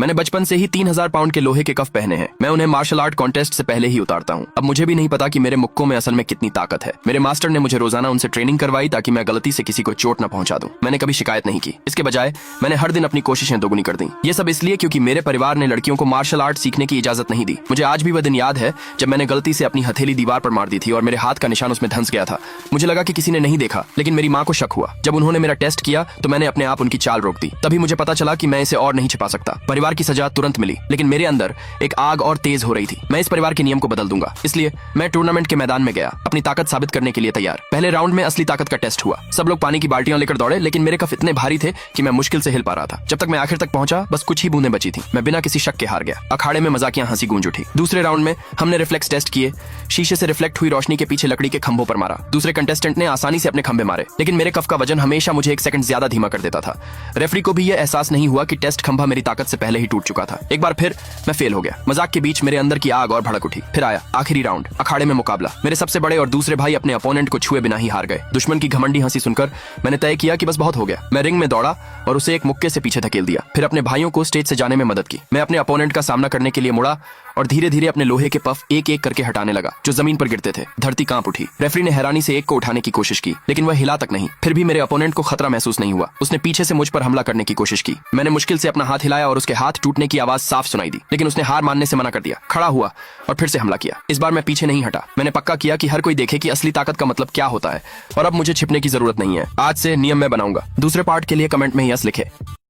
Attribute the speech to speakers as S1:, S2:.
S1: मैंने बचपन से ही 3000 पाउंड के लोहे के कफ पहने हैं। मैं उन्हें मार्शल आर्ट कॉन्टेस्ट से पहले ही उतारता हूँ। अब मुझे भी नहीं पता कि मेरे मुक्कों में असल में कितनी ताकत है। मेरे मास्टर ने मुझे रोजाना उनसे ट्रेनिंग करवाई ताकि मैं गलती से किसी को चोट न पहुंचा दूं। मैंने कभी शिकायत नहीं की। इसके बजाय मैंने हर दिन अपनी कोशिशें दोगुनी कर दी। ये सब इसलिए क्योंकि मेरे परिवार ने लड़कियों को मार्शल आर्ट सीखने की इजाजत नहीं दी। मुझे आज भी वह दिन याद है जब मैंने गलती से अपनी हथेली दीवार पर मार दी थी और मेरे हाथ का निशान उसमें धंस गया था। मुझे लगा कि किसी ने नहीं देखा, लेकिन मेरी माँ को शक हुआ। जब उन्होंने मेरा टेस्ट किया तो मैंने अपने आप उनकी चाल रोक दी। तभी मुझे पता चला कि मैं इसे और नहीं छिपा सकता। परिवार की सजा तुरंत मिली, लेकिन मेरे अंदर एक आग और तेज हो रही थी। मैं इस परिवार के नियम को बदल दूंगा। इसलिए मैं टूर्नामेंट के मैदान में गया, अपनी ताकत साबित करने के लिए तैयार। पहले राउंड में असली ताकत का टेस्ट हुआ। सब लोग पानी की बाल्टियां लेकर दौड़े, लेकिन मेरे कफ इतने भारी थे कि मैं मुश्किल से हिल पा रहा था। जब तक मैं आखिर तक पहुंचा, बस कुछ ही बूंदें बची थी। मैं बिना किसी शक के हार गया। अखाड़े में मजाकियां हंसी गूंज उठी। दूसरे राउंड में हमने रिफ्लेक्स टेस्ट किए। शीशे से रिफ्लेक्ट हुई रोशनी के पीछे लकड़ी के खंभों पर मारा। दूसरे कंटेस्टेंट ने आसानी से अपने खंभे मारे, लेकिन मेरे कफ का वजन हमेशा मुझे 1 सेकंड ज्यादा धीमा कर देता था। रेफरी को भी यह एहसास नहीं हुआ कि टेस्ट खंभा मेरी ताकत से पहले ही टूट चुका था। एक बार फिर मैं फेल हो गया। मजाक के बीच मेरे अंदर की आग और भड़क उठी। फिर आया आखिरी राउंड, अखाड़े में मुकाबला। मेरे सबसे बड़े और दूसरे भाई अपने अपोनेंट को छुए बिना ही हार गए। दुश्मन की घमंडी हंसी सुनकर मैंने तय किया कि बस बहुत हो गया। मैं रिंग में दौड़ा और उसे एक मुक्के से पीछे धकेल दिया। फिर अपने भाइयों को स्टेज से जाने में मदद की। मैं अपने अपोनेंट का सामना करने के लिए मुड़ा और धीरे धीरे अपने लोहे के पफ एक एक करके हटाने लगा जो जमीन पर गिरते थे। धरती कांप उठी। रेफरी ने हैरानी से एक को उठाने की कोशिश की, लेकिन वह हिला तक नहीं। फिर भी मेरे अपोनेंट को खतरा महसूस नहीं हुआ। उसने पीछे से मुझ पर हमला करने की कोशिश की। मैंने मुश्किल से अपना हाथ हिलाया और उसके हाथ टूटने की आवाज साफ सुनाई दी, लेकिन उसने हार मानने से मना कर दिया। खड़ा हुआ और फिर से हमला किया। इस बार मैं पीछे नहीं हटा। मैंने पक्का किया कि हर कोई देखे कि असली ताकत का मतलब क्या होता है, और अब मुझे छिपने की जरूरत नहीं है। आज से नियम मैं बनाऊंगा। दूसरे पार्ट के लिए कमेंट में यस लिखे।